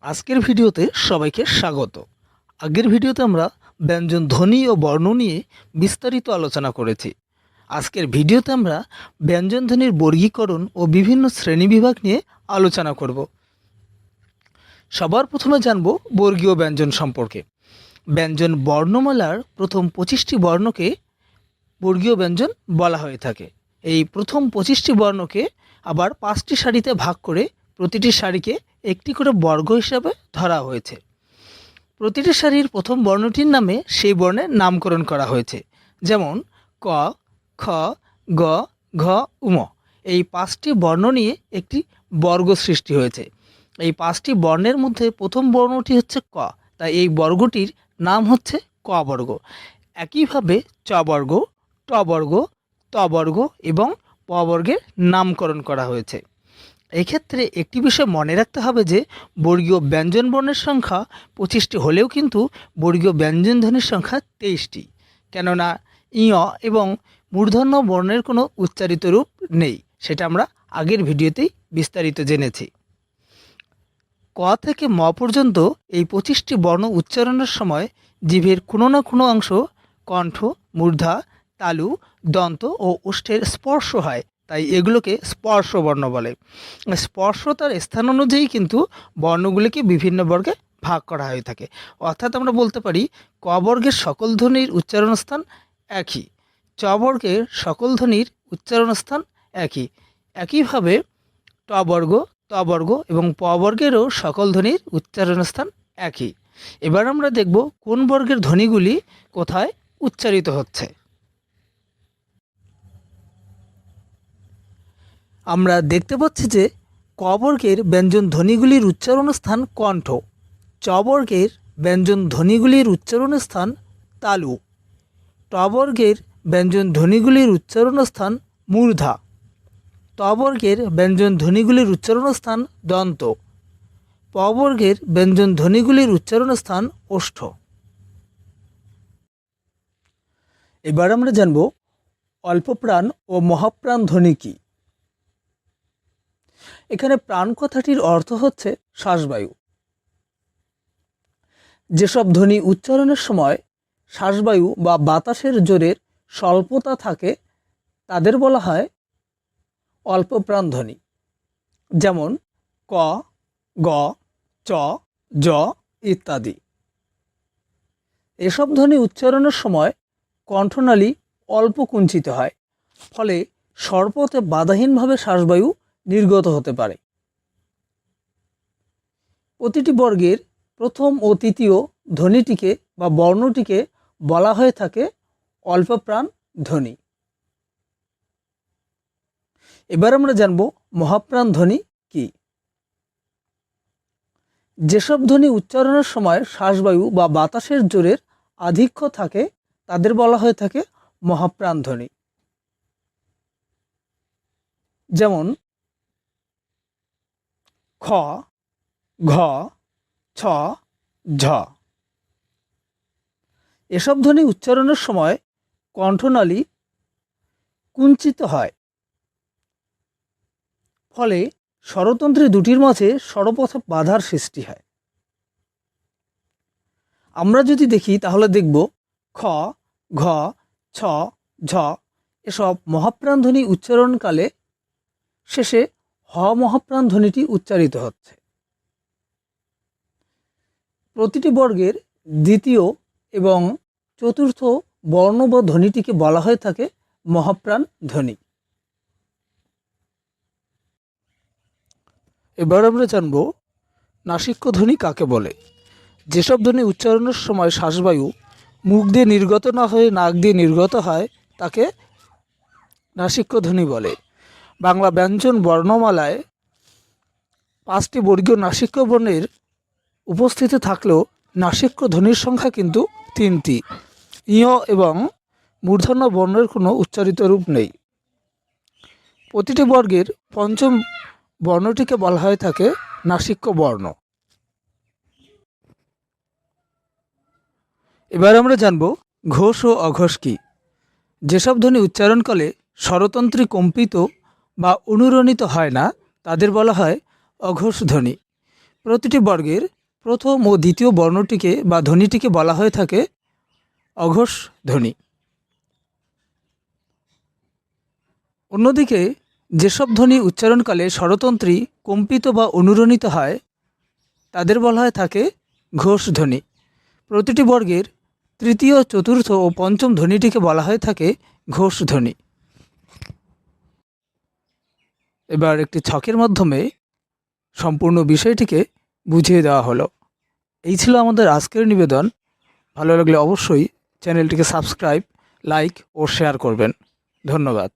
আজকের ভিডিওতে সবাইকে স্বাগত। আগের ভিডিওতে আমরা ব্যঞ্জন ধ্বনি ও বর্ণ নিয়ে বিস্তারিত আলোচনা করেছি। আজকের ভিডিওতে আমরা ব্যঞ্জন ধ্বনির বর্গীকরণ ও বিভিন্ন শ্রেণীবিভাগ নিয়ে আলোচনা করব। সবার প্রথমে জানব বর্গীয় ব্যঞ্জন সম্পর্কে। ব্যঞ্জন বর্ণমালার প্রথম 25টি বর্ণকে বর্গীয় ব্যঞ্জন বলা হয়ে থাকে। এই প্রথম 25টি বর্ণকে আবার 5টি সারিতে ভাগ করে প্রতিটি সারিকে একটি করে বর্গ হিসাবে ধরা হয়েছে। প্রতিটি সারির প্রথম বর্ণটির নামে সেই বর্ণের নামকরণ করা হয়েছে। যেমন ক, খ, গ, ঘ, উম। এই 5টি বর্ণ নিয়ে একটি বর্গ সৃষ্টি হয়েছে। এই 5টি বর্ণের মধ্যে প্রথম বর্ণটি হচ্ছে ক, তাই এই বর্গটির নাম হচ্ছে ক বর্গ। একইভাবে চ বর্গ, ট বর্গ, ত বর্গ এবং প বর্গের নামকরণ করা হয়েছে। এক্ষেত্রে একটি বিষয় মনে রাখতে হবে যে বর্গীয় ব্যঞ্জন বর্ণের সংখ্যা 25টি হলেও কিন্তু বর্গীয় ব্যঞ্জন ধ্বনির সংখ্যা 23টি, কেননা ইয় এবং মূর্ধন্য বর্ণের কোনো উচ্চারিত রূপ নেই। সেটা আমরা আগের ভিডিওতেই বিস্তারিত জেনেছি। ক থেকে ম পর্যন্ত এই 25টি বর্ণ উচ্চারণের সময় জিভের কোনো না কোনো অংশ কণ্ঠ, মূর্ধা, তালু, দন্ত ও ওষ্ঠের স্পর্শ হয়, তাই এগুলোকে স্পর্শ বর্ণ বলে। স্পর্শতার স্থান অনুযায়ী কিন্তু বর্ণগুলিকে বিভিন্ন বর্গে ভাগ করা হয়ে থাকে। অর্থাৎ আমরা বলতে পারি ক বর্গের সকল ধ্বনির উচ্চারণ স্থান একই, চ বর্গের সকল ধ্বনির উচ্চারণ স্থান একই। একইভাবে ট বর্গ, ত বর্গ এবং প বর্গেরও সকল ধ্বনির উচ্চারণ স্থান একই। এবার আমরা দেখব কোন বর্গের ধ্বনিগুলি কোথায় উচ্চারিত হচ্ছে। আমরা দেখতে পাচ্ছি যে ক বর্গের ব্যঞ্জন ধ্বনিগুলির উচ্চারণ স্থান কণ্ঠ, চ বর্গের ব্যঞ্জন ধ্বনিগুলির উচ্চারণ স্থান তালু, ট বর্গের ব্যঞ্জন ধ্বনিগুলির উচ্চারণ স্থান মূর্ধা, ত বর্গের ব্যঞ্জন ধ্বনিগুলির উচ্চারণ স্থান দন্ত, প বর্গের ব্যঞ্জন ধ্বনিগুলির উচ্চারণ স্থান ওষ্ঠ। এবার আমরা জানব অল্পপ্রাণ ও মহাপ্রাণ ধ্বনি কী। এখানে প্রাণ কথাটির অর্থ হচ্ছে শ্বাসবায়ু। যেসব ধ্বনি উচ্চারণের সময় শ্বাসবায়ু বা বাতাসের জোরের স্বল্পতা থাকে তাদের বলা হয় অল্পপ্রাণ ধ্বনি। যেমন ক, গ, চ, জ ইত্যাদি। এসব ধ্বনি উচ্চারণের সময় কণ্ঠনালী অল্প কুঞ্চিত হয়, ফলে স্বরপথে বাধাহীনভাবে শ্বাসবায়ু নির্গত হতে পারে। প্রতিটি বর্গের প্রথম ও তৃতীয় ধ্বনিটিকে বা বর্ণটিকে বলা হয়ে থাকে অল্পপ্রাণ ধ্বনি। এবার আমরা জানব মহাপ্রাণ ধ্বনি কি। যেসব ধ্বনি উচ্চারণের সময় শ্বাসবায়ু বা বাতাসের জোরের আধিক্য থাকে তাদের বলা হয়ে থাকে মহাপ্রাণ ধ্বনি। যেমন খ, ঘ, ছ, ঝ। এসব ধ্বনি উচ্চারণের সময় কণ্ঠনালী কুঞ্চিত হয়, ফলে স্বরতন্ত্রী দুটির মাঝে স্বরপথে বাধার সৃষ্টি হয়। আমরা যদি দেখি তাহলে দেখব খ, ঘ, ছ, ঝ এসব মহাপ্রাণ ধ্বনি উচ্চারণকালে শেষে হ মহাপ্রাণ ধ্বনিটি উচ্চারিত হচ্ছে। প্রতিটি বর্গের দ্বিতীয় এবং চতুর্থ বর্ণ বা ধ্বনিটিকে বলা হয়ে থাকে মহাপ্রাণ ধ্বনি। এবার আমরা জানব নাসিক্য ধ্বনি কাকে বলে। যেসব ধ্বনি উচ্চারণের সময় শ্বাসবায়ু মুখ দিয়ে নির্গত না হয়ে নাক দিয়ে নির্গত হয় তাকে নাসিক্য ধ্বনি বলে। বাংলা ব্যঞ্জন বর্ণমালায় 5টি বর্গীয় নাসিক্য বর্ণের উপস্থিতি থাকলেও নাসিক্য ধ্বনির সংখ্যা কিন্তু 3টি। ইয় এবং মূর্ধন্য বর্ণের কোনো উচ্চারিত রূপ নেই। প্রতিটি বর্গের পঞ্চম বর্ণটিকে বলা হয়ে থাকে নাসিক্য বর্ণ। এবার আমরা জানব ঘোষ ও অঘোষ কী। যেসব ধ্বনি উচ্চারণকালে স্বরতন্ত্রী কম্পিত বা অনুরণিত হয় না তাদের বলা হয় অঘোষ ধ্বনি। প্রতিটি বর্গের প্রথম ও দ্বিতীয় বর্ণটিকে বা ধ্বনিটিকে বলা হয়ে থাকে অঘোষ ধ্বনি। অন্যদিকে যেসব ধ্বনি উচ্চারণকালে স্বরতন্ত্রী কম্পিত বা অনুরণিত হয় তাদের বলা হয়ে থাকে ঘোষ ধ্বনি। প্রতিটি বর্গের তৃতীয়, চতুর্থ ও পঞ্চম ধ্বনিটিকে বলা হয়ে থাকে ঘোষ ধ্বনি। এবার একটি ছকের মাধ্যমে সম্পূর্ণ বিষয়টিকে বুঝিয়ে দেওয়া হলো। এই ছিল আমাদের আজকের নিবেদন। ভালো লাগলে অবশ্যই চ্যানেলটিকে সাবস্ক্রাইব, লাইক ও শেয়ার করবেন। ধন্যবাদ।